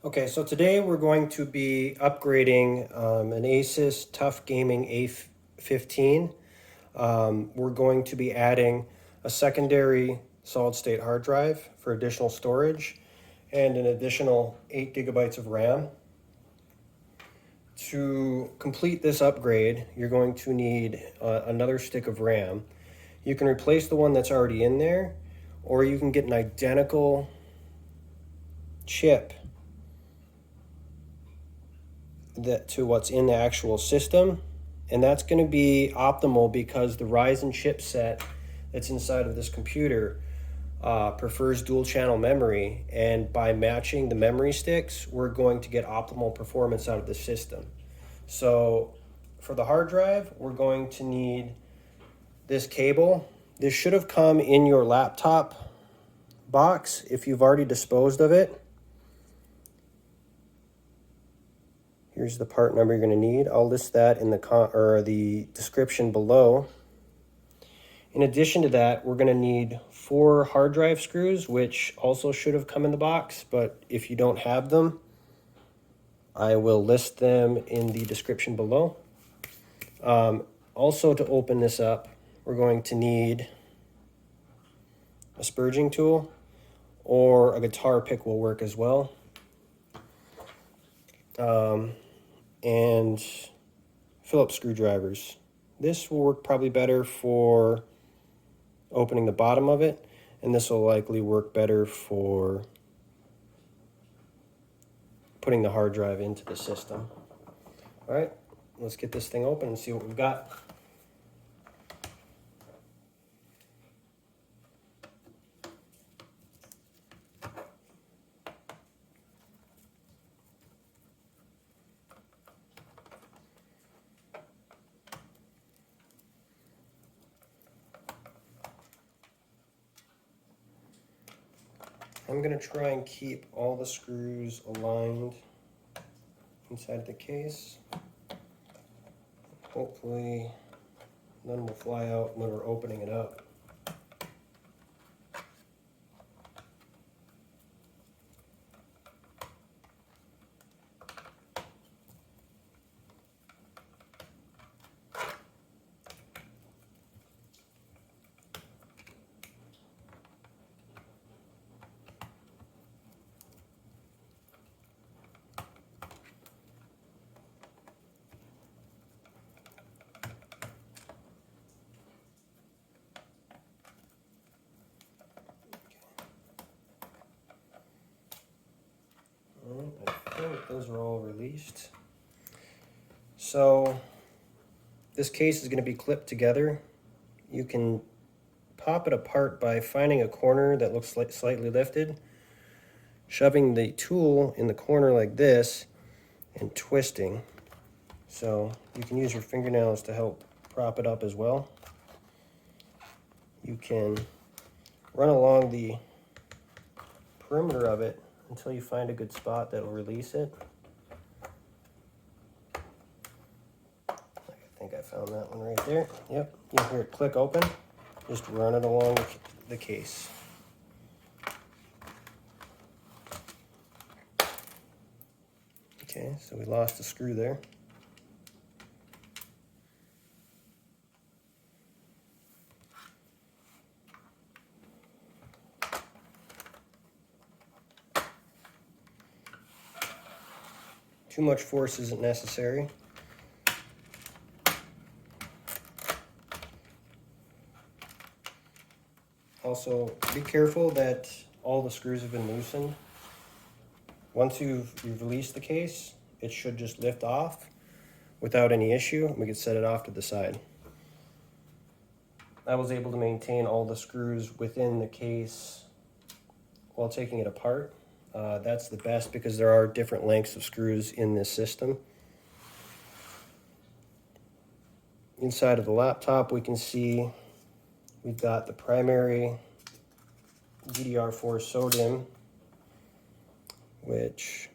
Okay, so today we're going to be upgrading an Asus Tuff A15. We're going to be adding a secondary solid-state hard drive for additional storage and an additional 8 gigabytes of RAM. To complete this upgrade, you're going to need another stick of RAM. You can replace the one that's already in there, or you can get an identical chip to what's in the actual system, and that's going to be optimal because the Ryzen chipset that's inside of this computer prefers dual channel memory, and by matching the memory sticks we're going to get optimal performance out of the system. So for the hard drive we're going to need this cable. This should have come in your laptop box if you've already disposed of it. Here's the part number you're going to need. I'll list that in the description below. In addition to that, we're going to need 4 hard drive screws, which also should have come in the box, but if you don't have them, I will list them in the description below. Also, to open this up, we're going to need a spurging tool, or a guitar pick will work as well. And Phillips screwdrivers. This will work probably better for opening the bottom of it, and this will likely work better for putting the hard drive into the system. All right, let's get this thing open and see what we've got. I'm going to try and keep all the screws aligned inside the case. Hopefully none will fly out when we're opening it up. I think those are all released. So this case is going to be clipped together. You can pop it apart by finding a corner that looks slightly lifted, shoving the tool in the corner like this, and twisting. So you can use your fingernails to help prop it up as well. You can run along the perimeter of it until you find a good spot that will release it. I think I found that one right there. Yep, you'll hear it click open. Just run it along the case. Okay, so we lost a screw there. Too much force isn't necessary. Also, be careful that all the screws have been loosened. Once you've released the case, it should just lift off without any issue, and we can set it off to the side. I was able to maintain all the screws within the case while taking it apart. That's the best because there are different lengths of screws in this system. Inside of the laptop, we can see we've got the primary DDR4 SODIMM, which,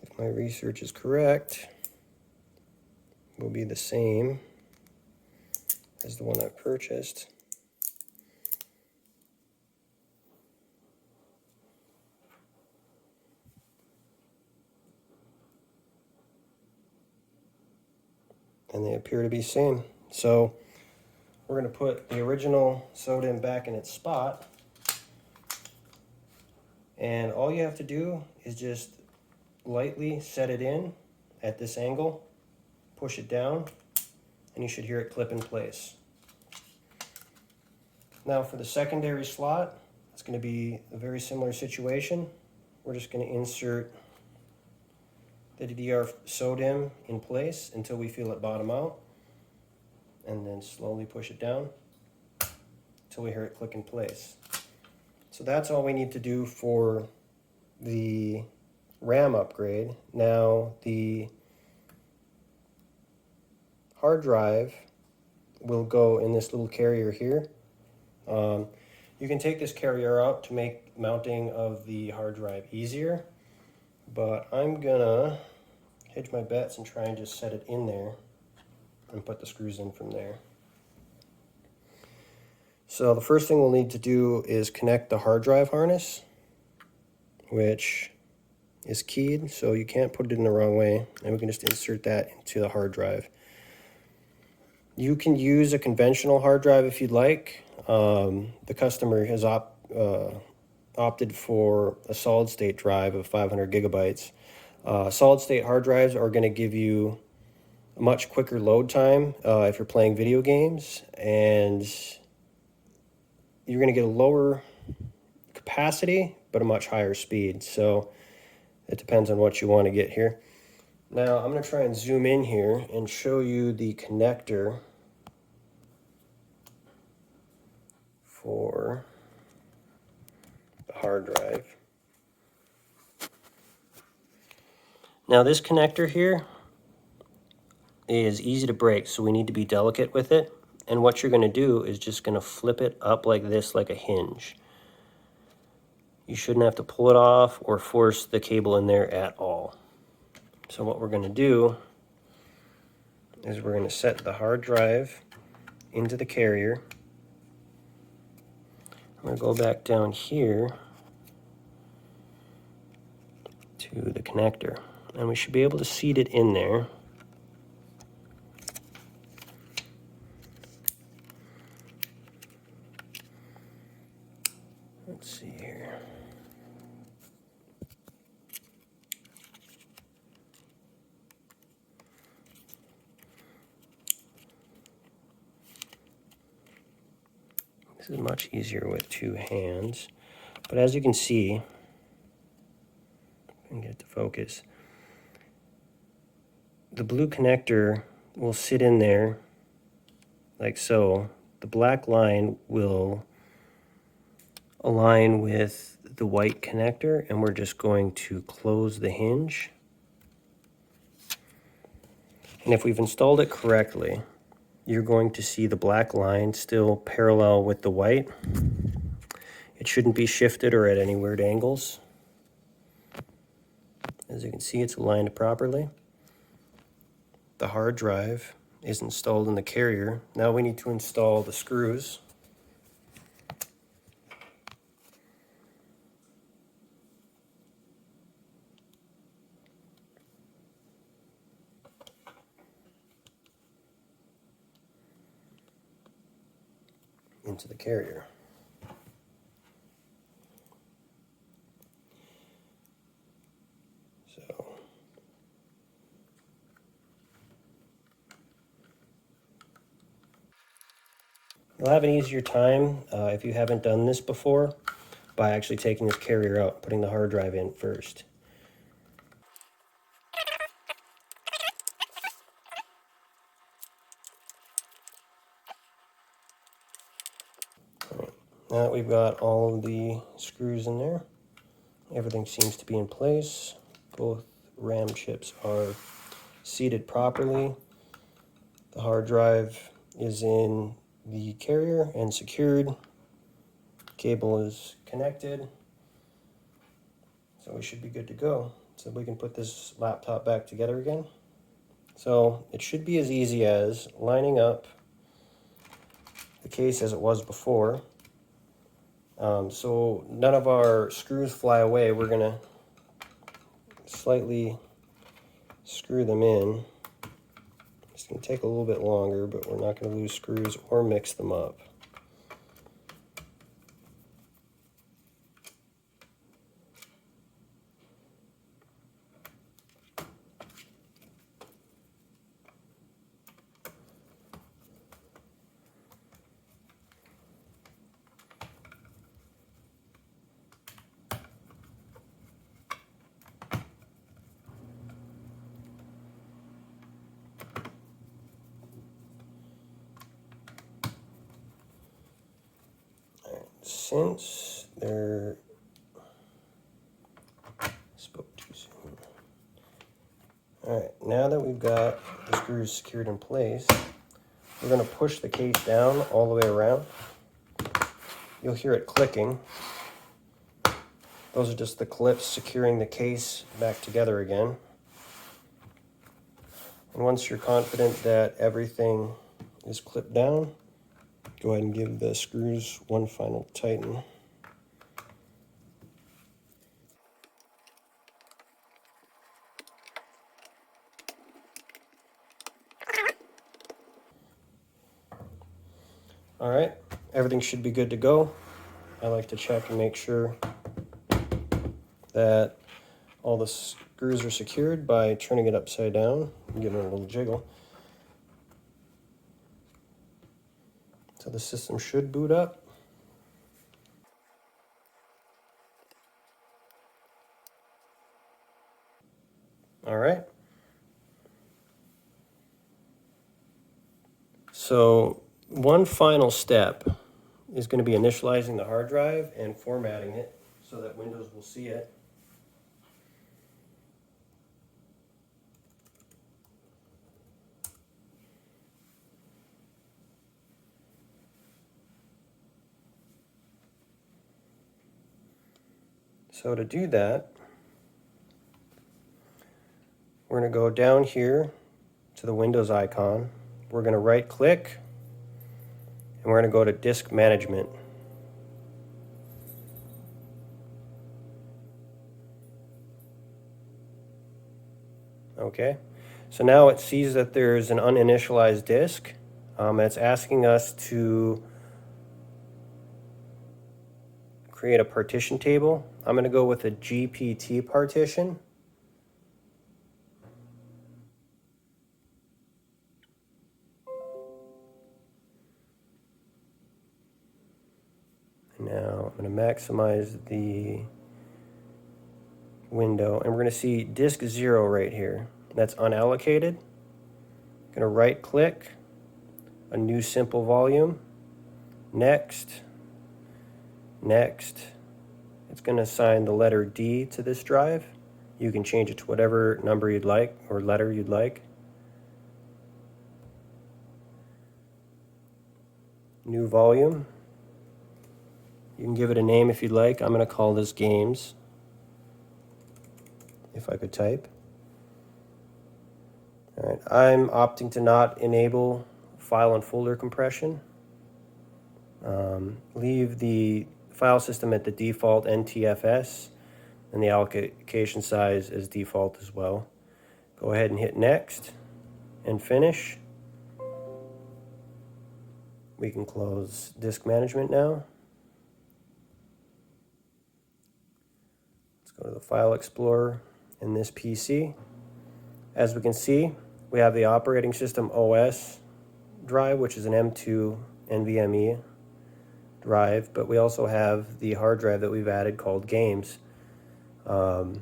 if my research is correct, will be the same as the one I purchased. and they appear to be same. So we're going to put the original SODIMM back in its spot, and all you have to do is just lightly set it in at this angle, push it down, and you should hear it clip in place. Now for the secondary slot, it's going to be a very similar situation. We're just going to insert the DDR SODIMM in place until we feel it bottom out, and then slowly push it down until we hear it click in place. So that's all we need to do for the RAM upgrade. Now the hard drive will go in this little carrier here. You can take this carrier out to make mounting of the hard drive easier, but I'm gonna hedge my bets and try and just set it in there and put the screws in from there. So the first thing we'll need to do is connect the hard drive harness, which is keyed, so you can't put it in the wrong way, and we can just insert that into the hard drive. You can use a conventional hard drive if you'd like. The customer has opted for a solid state drive of 500 gigabytes. Solid state hard drives are going to give you a much quicker load time if you're playing video games, and you're going to get a lower capacity but a much higher speed. So it depends on what you want to get here. Now I'm going to try and zoom in here and show you the connector for the hard drive. Now this connector here is easy to break, so we need to be delicate with it. And what you're going to do is just going to flip it up like this, like a hinge. You shouldn't have to pull it off or force the cable in there at all. So what we're going to do is we're going to set the hard drive into the carrier. I'm going to go back down here to the connector, and we should be able to seat it in there. Let's see here. This is much easier with two hands, but as you can see, I can get it to focus, the blue connector will sit in there like so. The black line will align with the white connector, and we're just going to close the hinge. And if we've installed it correctly, you're going to see the black line still parallel with the white. It shouldn't be shifted or at any weird angles. As you can see, it's aligned properly. The hard drive is installed in the carrier. Now we need to install the screws. Into the carrier. So you'll have an easier time if you haven't done this before by actually taking this carrier out, putting the hard drive in first. Now that we've got all of the screws in there, everything seems to be in place. Both RAM chips are seated properly. The hard drive is in the carrier and secured. Cable is connected. So we should be good to go. So we can put this laptop back together again. So it should be as easy as lining up the case as it was before. So none of our screws fly away. We're going to slightly screw them in. Just It's going to take a little bit longer, but we're not going to lose screws or mix them up. Since they're spoke too soon. All right, now that we've got the screws secured in place, we're going to push the case down all the way around. You'll hear it clicking. Those are just the clips securing the case back together again. And once you're confident that everything is clipped down, go ahead and give the screws one final tighten. All right, everything should be good to go. I like to check and make sure that all the screws are secured by turning it upside down and giving it a little jiggle. So the system should boot up. All right. So one final step is going to be initializing the hard drive and formatting it so that Windows will see it. So to do that, we're going to go down here to the Windows icon. We're going to right click and we're going to go to Disk Management. Okay, so now it sees that there's an uninitialized disk. And it's asking us to create a partition table. I'm going to go with a GPT partition. Now I'm going to maximize the window, and we're going to see disk 0 right here. That's unallocated. I'm going to right click, a new simple volume, next, next. It's going to assign the letter D to this drive. You can change it to whatever number you'd like or letter you'd like. New volume. You can give it a name if you'd like. I'm going to call this Games, if I could type. All right, I'm opting to not enable file and folder compression. Leave the file system at the default NTFS and the allocation size as default as well. Go ahead and hit next and finish. We can close disk management now. Let's go to the File Explorer in this PC. As we can see, we have the operating system OS drive, which is an M2 NVMe drive, but we also have the hard drive that we've added called Games. So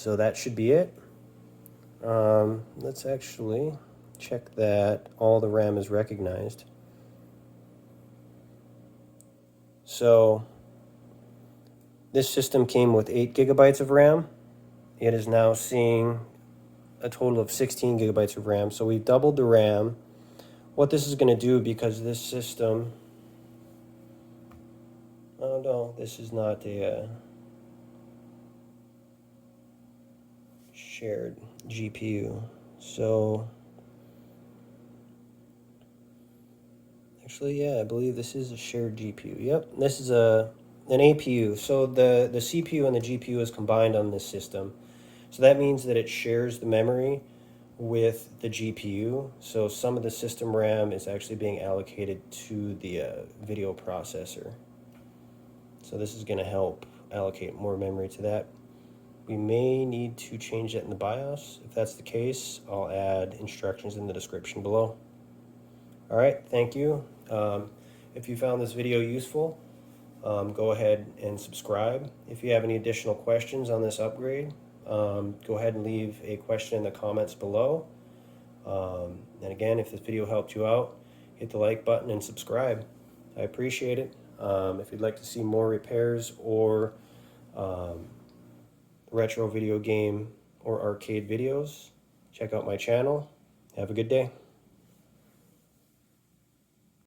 that should be it. Let's actually check that all the RAM is recognized. So this system came with 8 gigabytes of RAM. It is now seeing a total of 16 gigabytes of RAM. So we've doubled the RAM. What this is going to do, because this system, oh no, this is not a shared GPU. So actually, yeah, I believe this is a shared GPU. Yep, this is an APU. So the CPU and the GPU is combined on this system. So that means that it shares the memory with the GPU. So some of the system RAM is actually being allocated to the video processor. So this is going to help allocate more memory to that. We may need to change that in the BIOS. If that's the case, I'll add instructions in the description below. All right, thank you. If you found this video useful, go ahead and subscribe. If you have any additional questions on this upgrade, go ahead and leave a question in the comments below. And again, if this video helped you out, hit the like button and subscribe. I appreciate it. If you'd like to see more repairs or retro video game or arcade videos, check out my channel. Have a good day.